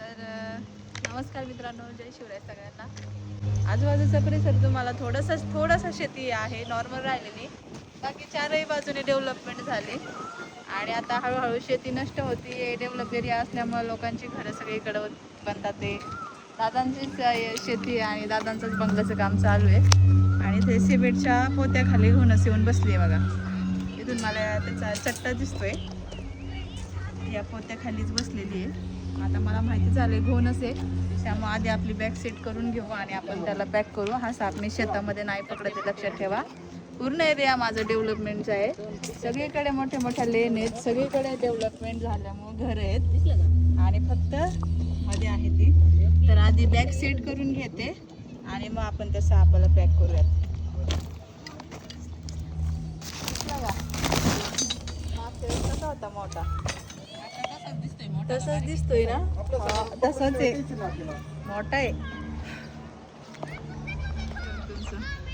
तर नमस्कार मित्रांनो, जय शिवराय सगळ्यांना. आजूबाजूचा परिसर तुम्हाला थोडासा शेती आहे नॉर्मल राहिलेली, बाकी चारही बाजूने डेव्हलपमेंट झाली आणि आता हळूहळू शेती नष्ट होती. डेव्हलप एरिया असल्यामुळे लोकांची घरं सगळीकडे बनतात. ते दादांचीच शेती आणि दादांचंच बंगल्याचं काम चालू आहे आणि ते सिमेंटच्या पोत्याखाली घुणस येऊन बसली आहे बघा. इथून मला त्याचा चट्टा दिसतोय, या पोत्याखालीच बसलेली आहे. आता मला माहिती झालं घोणच आहे, त्यामुळे आधी आपली बॅग सेट करून घेऊ आणि आपण त्याला पॅक करू. हा साप मी शेतामध्ये नाही पकडत, लक्षात ठेवा. पूर्ण एरिया माझं डेव्हलपमेंटचा आहे, सगळीकडे मोठ्या मोठ्या लेन आहेत, सगळीकडे डेव्हलपमेंट झाल्यामुळे घर आहेत आणि फक्त मध्ये आहे ती. तर आधी बॅग सेट करून घेते आणि मग आपण त्या सापाला पॅक करूयात. मागच्या वेळेस कसा होता मोठा, तसंच दिसतोय ना? तसंच आहे, मोठा आहे.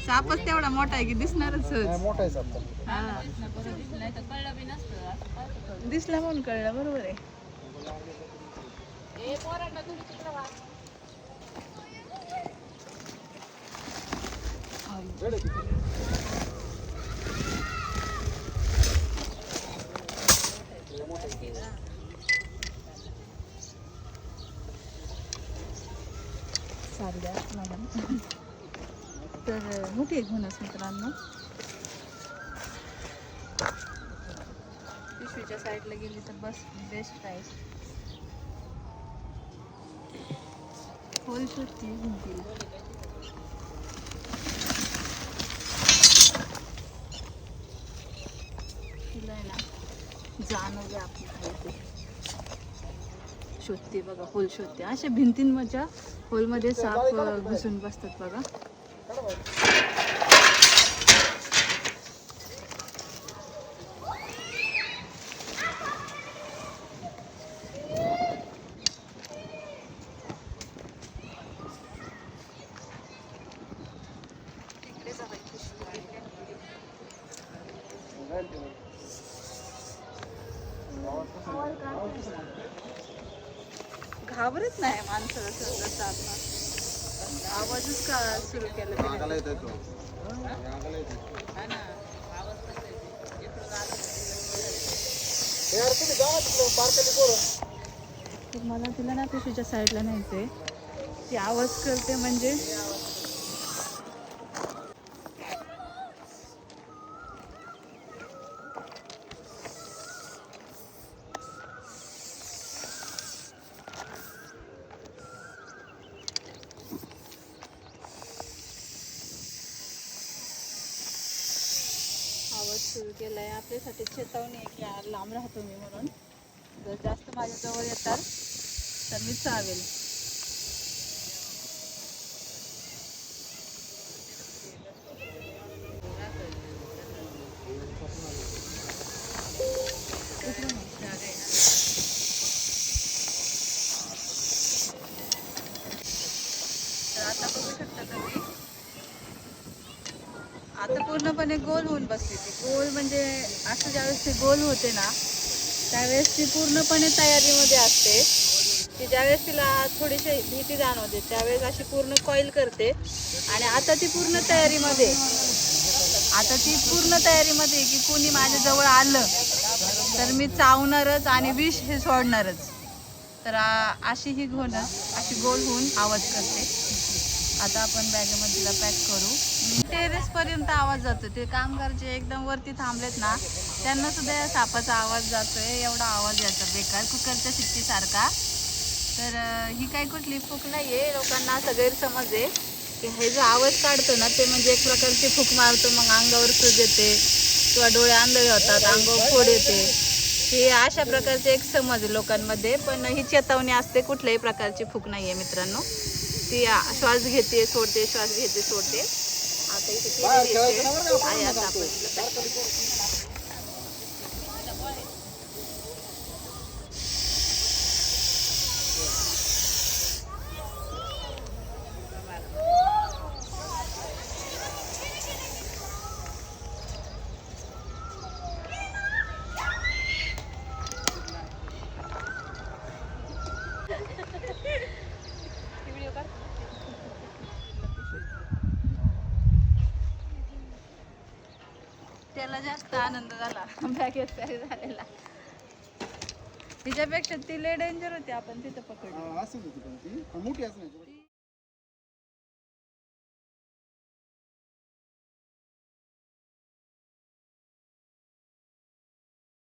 सापच तेवढा मोठा आहे की दिसणारच. दिसला म्हणून कळलं, बरोबर आहे. चालल्या मॅडम. तर मोठी एक घुणस मित्रांनो. पिशवीच्या साईडला गेली तर बस बेस्ट आहे. होल शोधते भिंतीला. तिला आहे ना जाणवलं आपली खायचे. शोधते बघा, होल शोधते. अशा भिंतींच्या होलमध्ये साप घुसून बसतात बघा. घाबरत नाही माणसाला सहसा साप. आवाजच का सुरू केला मला. तिला ना पिशवीच्या साईडला न्यायचंय. ती आवाज करते म्हणजे आवाज सुरू केलाय. आपल्यासाठी चेतावणी आहे की लांब राहतो मी म्हणून. जर जास्त माझ्या जवळ येतात तर मी चावेल. तर आता बघू शकता तुम्ही, आता पूर्णपणे गोल होऊन बसली. ती गोल म्हणजे असं ज्यावेळेस ती गोल होते ना, त्यावेळेस ती पूर्णपणे तयारीमध्ये असते. की ज्यावेळेस तिला थोडीशी भीती जाणवते त्यावेळेस अशी पूर्ण कॉईल करते. आणि आता ती पूर्ण तयारीमध्ये, की कोणी माझ्या जवळ आलं तर मी चावणारच आणि विष हे सोडणारच. तर अशी ही घोणस अशी गोल होऊन आवाज करते. आता आपण बॅगेमध्ये तिला पॅक करू. टेरेस पर्यंत आवाज जातो. ते कामगार जे एकदम वरती थांबलेत ना, त्यांना सुद्धा या सापाचा आवाज जातोय. एवढा आवाज याचा बेकार, कुकरच्या शिट्टीसारखा. तर ही काही कुठली फूक नाही आहे. लोकांना असा गैरसमज आहे की हे जो आवाज काढतो ना ते म्हणजे एक प्रकारची फूक मारतो, मग अंगावर सूज येते किंवा डोळे आंधळे होतात, अंगावर फोड येते. हे अशा प्रकारचे एक समज आहे लोकांमध्ये. पण ही चेतावणी असते, कुठल्याही प्रकारची फूक नाही आहे मित्रांनो. ती श्वास घेते सोडते, श्वास घेते सोडते. आता इथे केलेली आहे. आता आपण बॅगेला जास्त आनंद झाला बॅगेत तयारी झालेला. तिच्यापेक्षा ती लय डेंजर होती, आपण तिथं पकडली. असं होती पण ती मोठी असं